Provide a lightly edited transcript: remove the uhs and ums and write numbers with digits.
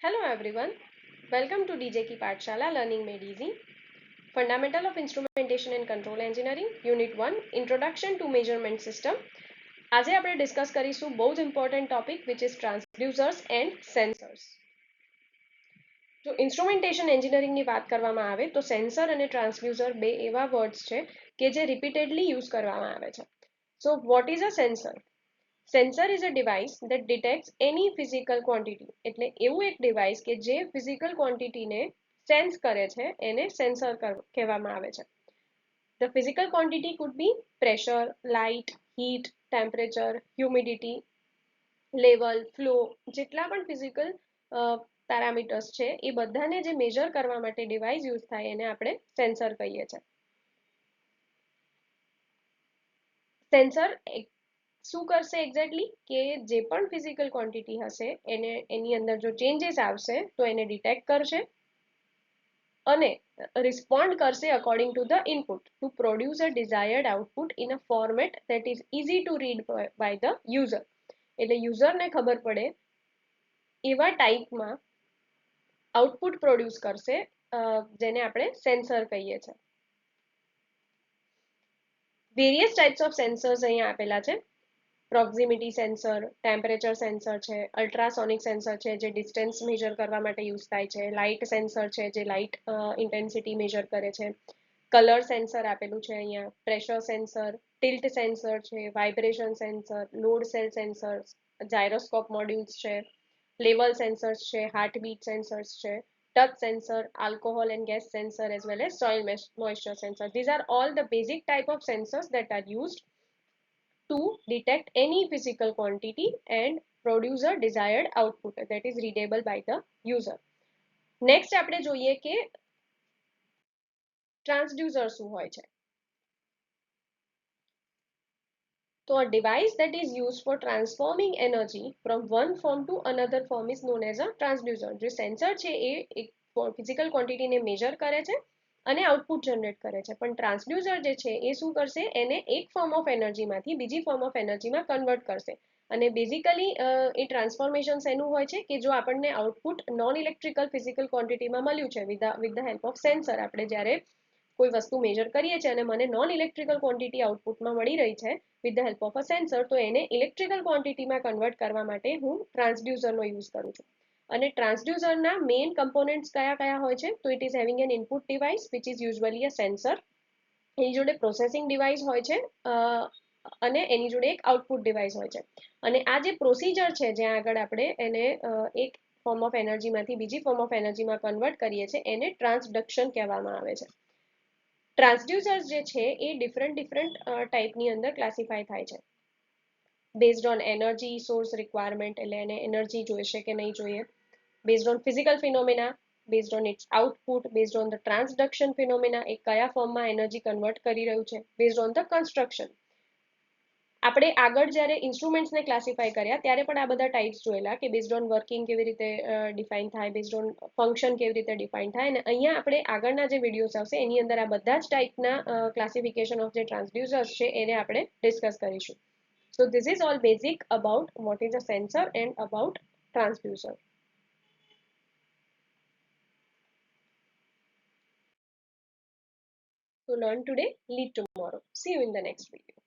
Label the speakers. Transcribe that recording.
Speaker 1: Hello everyone, welcome to DJ Ki Pathshala Learning Made Easy. Fundamental of Instrumentation and Control Engineering, Unit 1, Introduction to Measurement System. આજે આપણે discuss કરીશું બહુ જ important topic which is transducers and sensors. જો instrumentation એન્જિનિયરિંગની વાત કરવામાં આવે તો સેન્સર અને ટ્રાન્સડ્યુસર બે એવા વર્ડ્સ છે કે જે રિપીટેડલી યુઝ કરવામાં આવે છે. So what is a sensor? Sensor is a device that detects any physical quantity. એટલે એવું એક ડિવાઇસ કે જે ફિઝિકલ ક્વોન્ટિટીને સેન્સ કરે છે એને સેન્સર કહેવામાં આવે છે. The physical quantity food B pressure, light, heat, temperature, humidity, level, flow, જેટલા પણ ફિઝિકલ પેરામીટર્સ છે એ બધાને જે મેજર કરવા માટે ડિવાઇસ યુઝ થાય એને આપણે સેન્સર કહીએ છીએ. સેન્સર શું કરશે એક્ઝેક્ટલી કે જે પણ ફિઝિકલ ક્વોન્ટિટી હશે એને એની અંદર જો ચેન્જીસ આવશે તો એને ડિટેક્ટ કરશે અને રિસ્પોન્ડ કરશે according to the input to produce a desired output in a format that is easy to read by the user. એટલે યુઝરને ખબર પડે એવા ટાઈપમાં આઉટપુટ પ્રોડ્યુસ કરશે જેને આપણે સેન્સર કહીએ છીએ. વેરિયસ ટાઈપ્સ ઓફ સેન્સર્સ અહીંયા આપેલા છે. પ્રોક્સિમિટી સેન્સર, ટેમ્પરેચર સેન્સર છે, અલ્ટ્રાસોનિક સેન્સર છે જે ડિસ્ટન્સ મેજર કરવા માટે યુઝ થાય છે, લાઇટ સેન્સર છે જે લાઇટ ઇન્ટેન્સિટી મેજર કરે છે, કલર સેન્સર આપેલું છે અહીંયા, પ્રેશર સેન્સર, ટિલ્ટ સેન્સર છે, vibration sensor, load cell sensor, gyroscope modules છે, લેવલ સેન્સર્સ છે, હાર્ટબીટ સેન્સર્સ છે, touch sensor, alcohol and gas sensor, as well as soil moisture sensor. These are all the basic type of sensors that are used to detect any physical quantity and produce a desired output that is readable by the user. Next આપણે જોઈએ કે transducer શું હોય છે. So a device that is used for transforming energy from one form to another form is known as a transducer. જે sensor છે એ એક physical ક્વોન્ટિટીને major કરે છે અને આઉટપુટ જનરેટ કરે છે, પણ ટ્રાન્સડ્યુસર જે છે એ શું કરશે એને એક ફોર્મ ઓફ એનર્જીમાંથી બીજી ફોર્મ ઓફ એનર્જીમાં કન્વર્ટ કરશે. અને બેઝિકલી એ ટ્રાન્સફોર્મેશન એનું હોય છે કે જો આપણને આઉટપુટ નોન ઇલેક્ટ્રિકલ ફિઝિકલ ક્વોન્ટિટીમાં મળ્યું છે with the help of sensor, આપણે જ્યારે કોઈ વસ્તુ મેજર કરીએ છીએ અને મને નોન ઇલેક્ટ્રિકલ ક્વોન્ટિટી આઉટપુટમાં મળી રહી છે with the help of a sensor, તો એને ઇલેક્ટ્રિકલ ક્વોન્ટિટીમાં કન્વર્ટ કરવા માટે હું ટ્રાન્સડ્યુસરનો યુઝ કરું છું. અને ટ્રાન્સડ્યુસરના મેઇન કમ્પોનેન્ટ્સ કયા કયા હોય છે? તો it is having an input device which is usually a sensor. એની જોડે પ્રોસેસિંગ ડિવાઇસ હોય છે અને એની જોડે એક આઉટપુટ ડિવાઇસ હોય છે. અને આ જે પ્રોસિજર છે જ્યાં આગળ આપણે એને એક ફોર્મ ઓફ એનર્જીમાંથી બીજી ફોર્મ ઓફ એનર્જીમાં કન્વર્ટ કરીએ છીએ એને ટ્રાન્સડક્શન કહેવામાં આવે છે. ટ્રાન્સડ્યુસર્સ જે છે એ ડિફરન્ટ ટાઈપની અંદર ક્લાસિફાય થાય છે based on energy source requirement, એટલે એને એનર્જી જોઈશે કે નહીં જોઈએ, based on physical phenomena, based on its output, based on the transduction phenomena, એ કયા ફોર્મમાં એનર્જી કન્વર્ટ કરી રહ્યું છે, બેઝડ ઓન ધ કન્સ્ટ્રક્શન. આપણે આગળ જ્યારે ઇન્સ્ટ્રુમેન્ટ્સને ક્લાસિફાય કર્યા ત્યારે પણ આ બધા ટાઈપ્સ જોયેલા કે બેઝડ ઓન વર્કિંગ કેવી રીતે ડિફાઇન થાય, બેઝડ ઓન ફંક્શન કેવી રીતે ડિફાઇન થાય, અને અહીંયા આપણે આગળના જે વિડીયોઝ આવશે એની અંદર આ બધા જ ટાઈપના ક્લાસિફિકેશન ઓફ જે ટ્રાન્સડ્યુસર્સ છે એને આપણે ડિસ્કસ કરીશું. So this is all basic about what is a sensor and about transducer. So learn today, lead tomorrow. See you in the next video.